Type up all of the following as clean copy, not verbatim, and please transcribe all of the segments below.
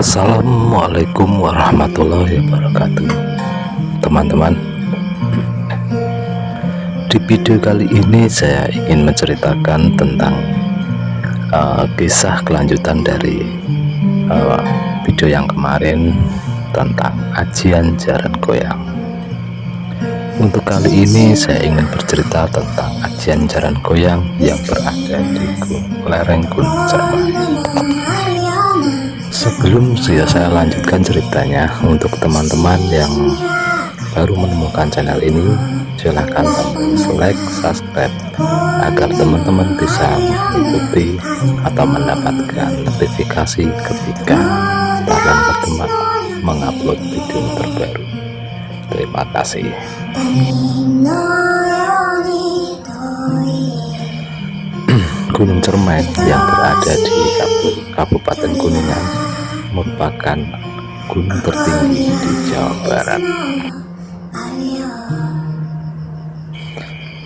Assalamualaikum warahmatullahi wabarakatuh. Teman-teman, di video kali ini saya ingin menceritakan tentang kisah kelanjutan dari video yang kemarin tentang ajian jaran goyang. Untuk kali ini saya ingin bercerita tentang ajian jaran goyang yang berada di lereng Gunung Cermai. Sebelum saya lanjutkan ceritanya, untuk teman-teman yang baru menemukan channel ini, silahkan teman like, subscribe agar teman-teman bisa mengikuti atau mendapatkan notifikasi ketika Talang Berteman mengupload video terbaru. Terima kasih. Gunung Cermai yang berada di Kabupaten Kuningan merupakan gunung tertinggi di Jawa Barat.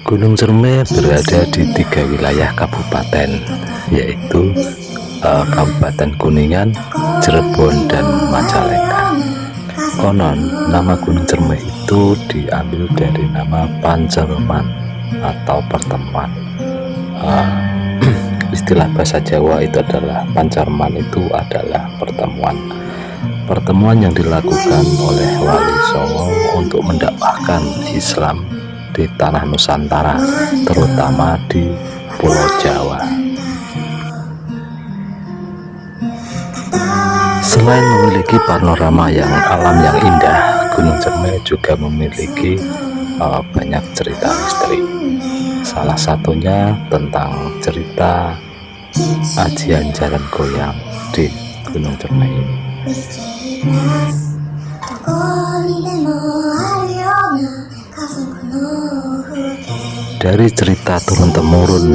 Gunung Cermai berada di 3 wilayah kabupaten, yaitu Kabupaten Kuningan, Cirebon, dan Majalengka. Konon nama Gunung Cermai itu diambil dari nama Pancerman atau pertemuan. Istilah bahasa Jawa itu adalah Pancerman, itu adalah pertemuan yang dilakukan oleh Wali Songo untuk mendakwahkan Islam di tanah Nusantara, terutama di Pulau Jawa. Selain memiliki panorama alam yang indah, Gunung Cermai juga memiliki banyak cerita misteri. Salah satunya tentang cerita ajian jaran goyang di Gunung Cermai ini. Dari cerita turun-temurun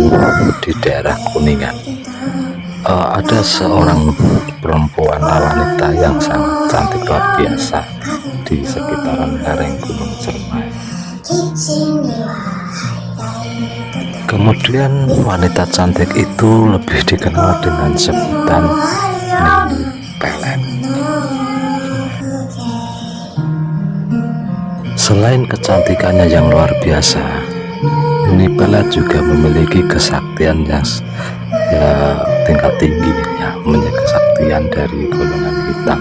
di daerah Kuningan, ada seorang perempuan wanita yang sangat cantik luar biasa di sekitaran lereng Gunung Cermai. Kemudian wanita cantik itu lebih dikenal dengan sebutan Nini Pelet. Selain kecantikannya yang luar biasa, Nini Pelet juga memiliki kesaktian yang tingkat tinggi, memiliki kesaktian dari golongan hitam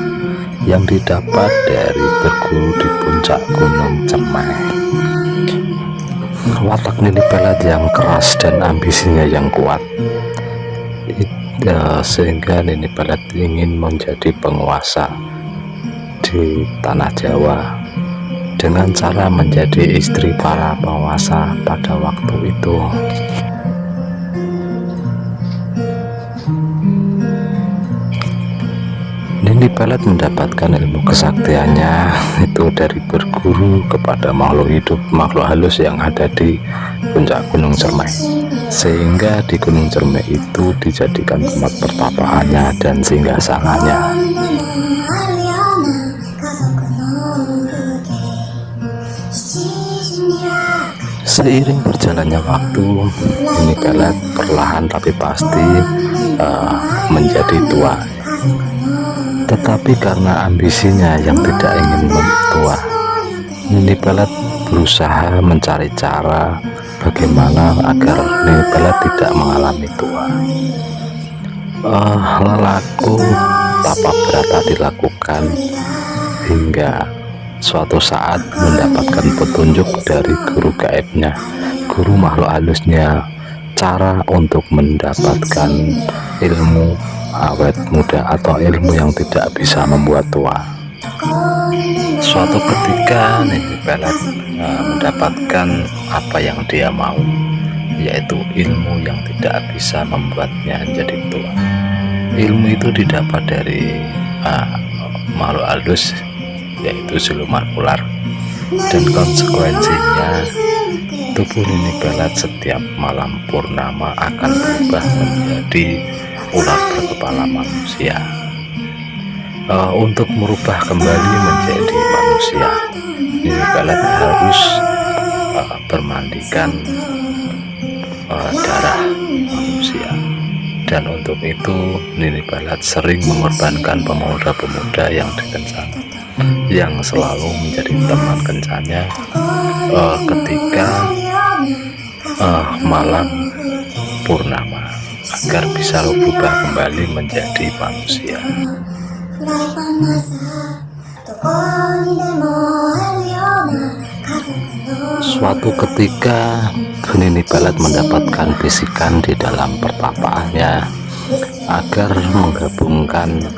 yang didapat dari berguru di puncak Gunung Cermai. Watak Nini Pelet yang keras dan ambisinya yang kuat, sehingga Nini Pelet ingin menjadi penguasa di tanah Jawa dengan cara menjadi istri para penguasa pada waktu itu. Nini Pelet mendapatkan ilmu kesaktiannya itu dari berguru kepada makhluk hidup, makhluk halus yang ada di puncak Gunung Cermai, sehingga di Gunung Cermai itu dijadikan tempat pertapaannya dan singgahsananya. Seiring berjalannya waktu, Nini Pelet perlahan tapi pasti menjadi tua. Tetapi karena ambisinya yang tidak ingin tua, Nini Pelet berusaha mencari cara bagaimana agar Nini Pelet tidak mengalami tua. Lelaku tapa berata dilakukan hingga suatu saat mendapatkan petunjuk dari guru gaibnya, guru makhluk halusnya, cara untuk mendapatkan ilmu awet muda atau ilmu yang tidak bisa membuat tua. Suatu ketika Nini Pelet mendapatkan apa yang dia mau, yaitu ilmu yang tidak bisa membuatnya menjadi tua. Ilmu itu didapat dari makhluk halus, yaitu siluman ular, dan konsekuensinya tubuh Nini Pelet setiap malam purnama akan berubah menjadi ular berkepala manusia. Untuk merubah kembali menjadi manusia, Nini Pelet harus bermandikan darah manusia. Dan untuk itu Nini Pelet sering mengorbankan pemuda-pemuda yang dikencang, yang selalu menjadi teman kencannya ketika malam purnama, agar bisa berubah kembali menjadi manusia. Suatu ketika Nini Pelet mendapatkan bisikan di dalam pertapaannya agar menggabungkan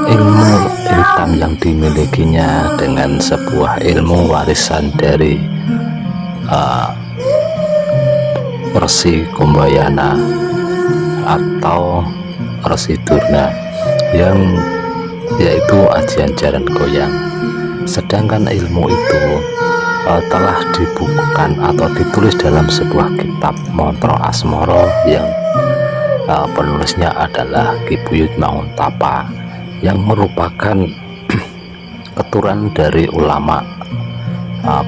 ilmu hitam yang dimilikinya dengan sebuah ilmu warisan dari Resi Kumbayana atau Resi Durna, yang yaitu ajian jaran goyang. Sedangkan ilmu itu telah dibukukan atau ditulis dalam sebuah kitab Mantra Asmara yang penulisnya adalah Ki Buyut Manguntapa, yang merupakan keturunan dari ulama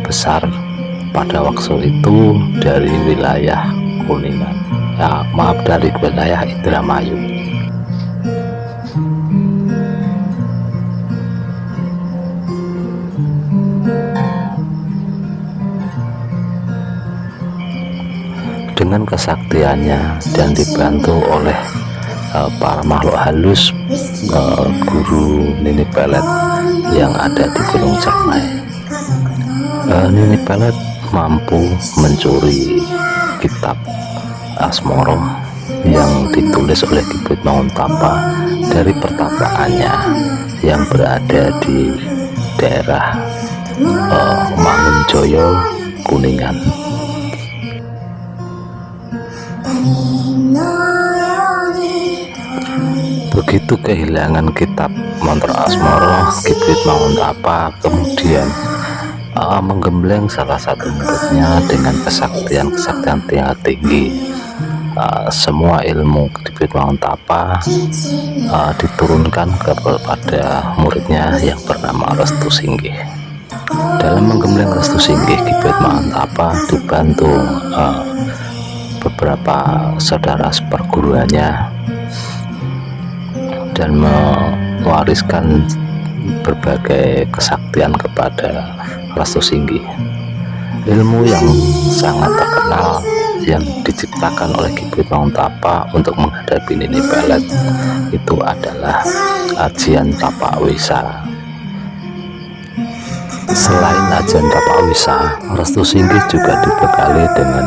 besar pada waktu itu dari wilayah Kuningan, dari wilayah Indramayu. Dengan kesaktiannya dan dibantu oleh para makhluk halus guru Nini Pelet yang ada di Gunung Cermai, Nini Pelet mampu mencuri kitab Asmara yang ditulis oleh Ki Buyut Manguntapa dari pertapaannya yang berada di daerah Mangunjoyo, Kuningan. Begitu kehilangan kitab Mantra Asmara, Ki Buyut Manguntapa kemudian menggembleng salah satu muridnya dengan kesaktian tinggi. Semua ilmu Ki Buyut Manguntapa diturunkan kepada muridnya yang bernama Restu Singgih. Dalam menggembleng Restu Singgih, Ki Buyut Manguntapa dibantu beberapa saudara seperguruannya dan mewariskan berbagai kesaktian kepada Restu Singgih. Ilmu yang sangat terkenal yang diciptakan oleh Ki Buyut Manguntapa untuk menghadapi Nini Pelet itu adalah ajian tapak wisa. Selain ajian tapak wisa, Restu Singgih juga dibekali dengan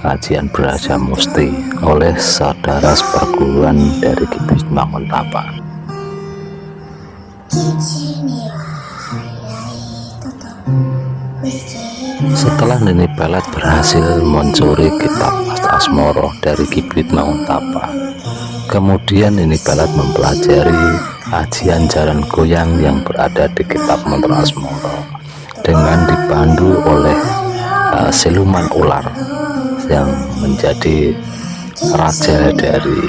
ajian Braja Musti oleh saudara seperguruan dari Ki Buyut Manguntapa. Setelah Nini Pelet berhasil mencuri kitab Asmara dari Ki Buyut Manguntapa, kemudian Nini Pelet mempelajari ajian jaran goyang yang berada di kitab Mantra Asmara dengan dipandu oleh siluman ular yang menjadi raja dari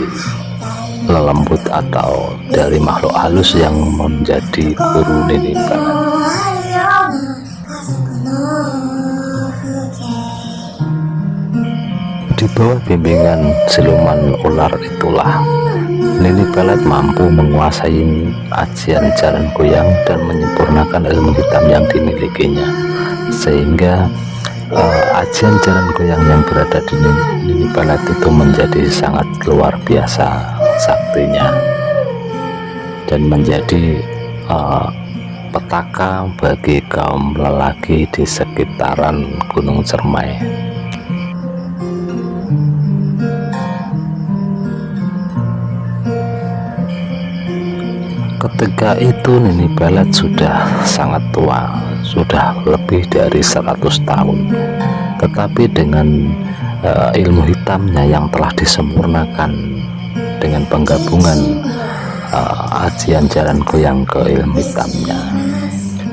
lelembut atau dari makhluk halus yang menjadi guru Nini Pelet. Di bawah bimbingan siluman ular itulah Nini Pelet mampu menguasai ajian jaran goyang dan menyempurnakan ilmu hitam yang dimilikinya, sehingga ajian jaran goyang yang berada di Nini Pelet itu menjadi sangat luar biasa saktinya dan menjadi petaka bagi kaum lelaki di sekitaran Gunung Cermai. Ketika itu Nini Pelet sudah sangat tua, sudah lebih dari 100 tahun, tetapi dengan ilmu hitamnya yang telah disempurnakan dengan penggabungan ajian jaran goyang ke ilmu hitamnya,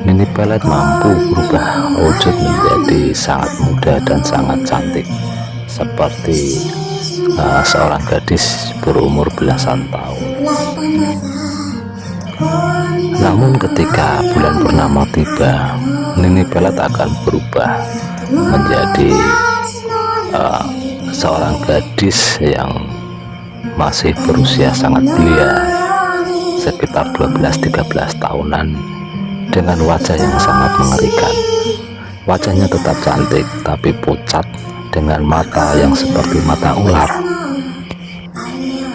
Nini Pelet mampu berubah wujud menjadi sangat muda dan sangat cantik, seperti seorang gadis berumur belasan tahun. Namun ketika bulan purnama tiba, Nini Pelet akan berubah menjadi seorang gadis yang masih berusia sangat belia, sekitar 12-13 tahunan, dengan wajah yang sangat mengerikan. Wajahnya tetap cantik tapi pucat, dengan mata yang seperti mata ular.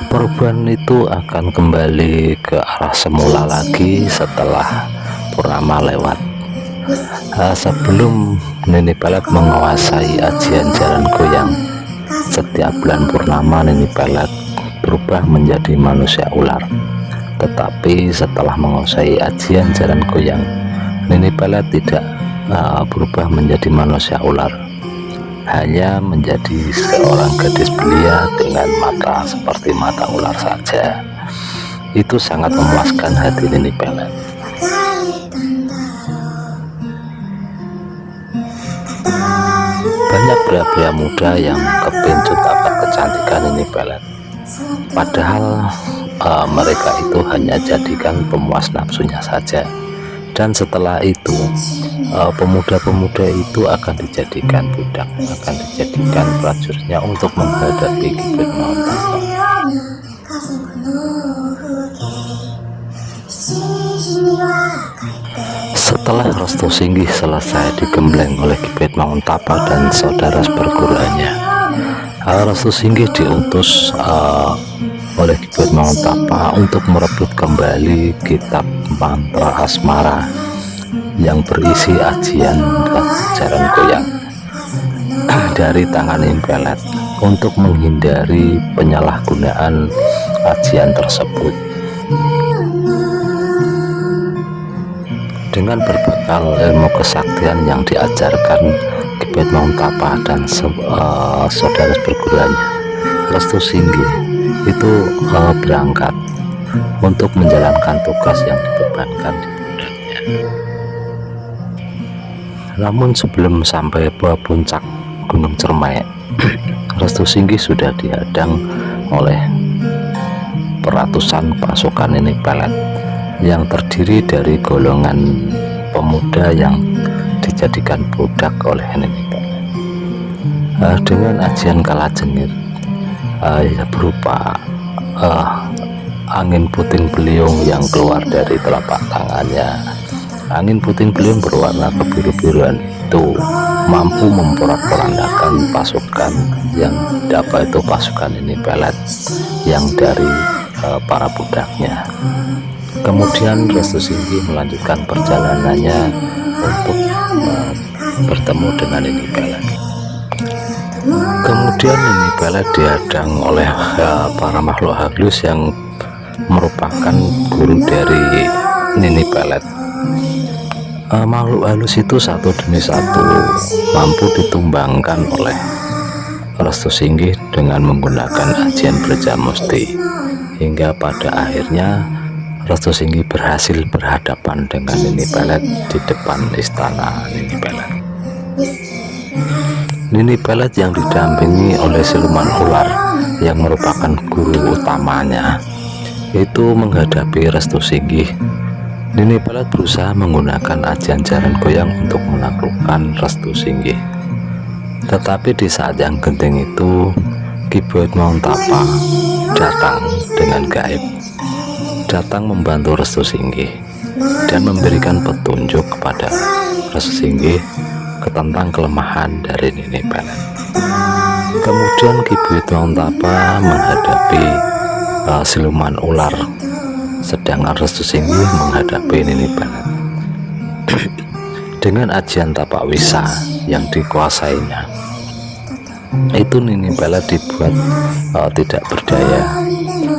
Perubahan itu akan kembali ke arah semula lagi setelah purnama lewat. Sebelum Nini Pelet menguasai ajian jalan goyang, setiap bulan purnama Nini Pelet berubah menjadi manusia ular. Tetapi setelah menguasai ajian jalan goyang, Nini Pelet tidak berubah menjadi manusia ular, hanya menjadi seorang gadis belia dengan mata seperti mata ular saja. Itu sangat memuaskan hati Nini Pelet. Banyak pria-pria muda yang kepincut akan kecantikan Nini Pelet, padahal mereka itu hanya jadikan pemuas nafsunya saja. Dan setelah itu pemuda-pemuda itu akan dijadikan budak, akan dijadikan prajuritnya untuk menghadapi Ki Buyut Mangun Tapa. Setelah Restu Singgih selesai digembleng oleh Ki Buyut Mangun Tapa dan saudara seperguruannya, Restu Singgih diutus oleh Ki Buyut Mangun Tapa untuk merebut kembali kitab mantra asmara yang berisi ajian jalan goyang dari tangan Nini Pelet untuk menghindari penyalahgunaan ajian tersebut. Dengan berbekal ilmu kesaktian yang diajarkan Ki Buyut Mangun Tapa dan saudara perguruannya, Restu Singgih itu berangkat untuk menjalankan tugas yang dibebankan di pundaknya. Namun sebelum sampai ke puncak Gunung Cermai, Restu Singgih sudah dihadang oleh peratusan pasukan Nini Pelet yang terdiri dari golongan pemuda yang dijadikan budak oleh Nini Pelet. Dengan ajian kalajengir berupa angin puting beliung yang keluar dari telapak tangannya. Angin puting beliung berwarna kebiru-biruan itu mampu memporak-porandakan pasukan yang dapat itu pasukan Nini Pelet yang dari para budaknya. Kemudian Restu Singgih melanjutkan perjalanannya untuk bertemu dengan Nini Pelet. Kemudian Nini Pelet dihadang oleh para makhluk halus yang merupakan guru dari Nini Pelet. Makhluk halus itu satu demi satu mampu ditumbangkan oleh Restu Singgih dengan menggunakan ajian Brajamusti, hingga pada akhirnya Restu Singgih berhasil berhadapan dengan Nini Pelet di depan istana Nini Pelet. Nini Pelet yang didampingi oleh siluman ular yang merupakan guru utamanya itu menghadapi Restu Singgih. Nini Pelet berusaha menggunakan ajian jalan goyang untuk menaklukkan Restu Singgih. Tetapi di saat yang genting itu, Ki Buyut Mangun Tapa datang dengan gaib, datang membantu Restu Singgih dan memberikan petunjuk kepada Restu Singgih tentang kelemahan dari Nini Pelet. Kemudian Ki Buyut Mangun Tapa menghadapi siluman ular, sedangkan Restu Singgih menghadapi Nini Pelet. Dengan ajian tapak wisa yang dikuasainya, itu Nini Pelet dibuat tidak berdaya.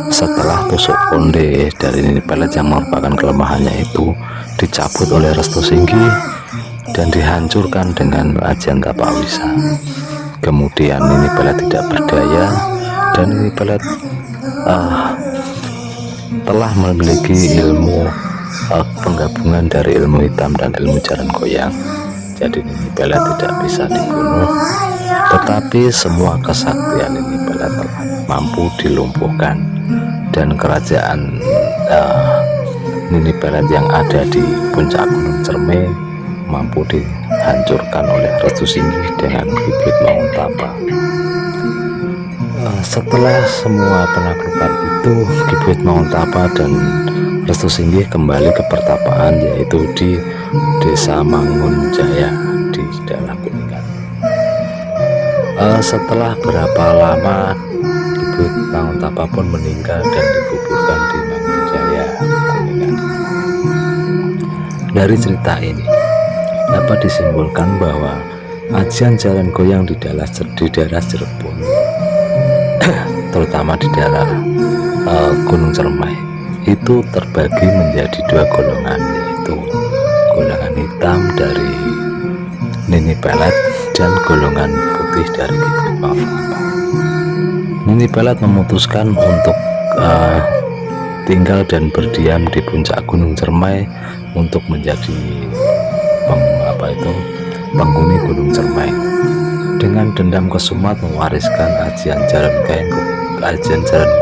Setelah tusuk konde dari Nini Pelet yang merupakan kelemahannya itu dicabut oleh Restu Singgih dan dihancurkan dengan ajian tapak wisa. Kemudian Nini Pelet tidak berdaya dan Nini Pelet telah memiliki ilmu penggabungan dari ilmu hitam dan ilmu jalan goyang. Jadi Nini Pelet tidak bisa dibunuh, tetapi semua kesaktian Nini Pelet telah mampu dilumpuhkan, dan kerajaan Nini Pelet yang ada di puncak Gunung Cermai mampu dihancurkan oleh Restu Singgih dengan Ki Buyut Mangun Tapa. Setelah semua penaklukan itu, Kibuit Manguntapa dan Restu Singgih kembali ke pertapaan, yaitu di Desa Mangunjaya di daerah Kuningan. Setelah berapa lama Kibuit Manguntapa pun meninggal dan dikuburkan di Mangunjaya, Kuningan. Dari cerita ini dapat disimpulkan bahwa ajian jalan goyang di daerah Cirebon, terutama di daerah Gunung Cermai, itu terbagi menjadi dua golongan, yaitu golongan hitam dari Nini Pelet dan golongan putih dari Kibuit Manguntapa. Nini Pelet memutuskan untuk tinggal dan berdiam di puncak Gunung Cermai untuk menjadi penghuni Gunung Cermai. Dengan dendam kesumat mewariskan ajian jalan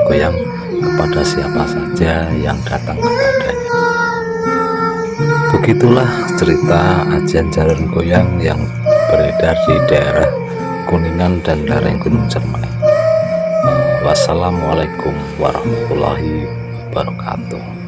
goyang kepada siapa saja yang datang kepadanya. Begitulah cerita ajian jalan goyang yang beredar di daerah Kuningan dan lereng Gunung Cermai. Wassalamualaikum warahmatullahi wabarakatuh.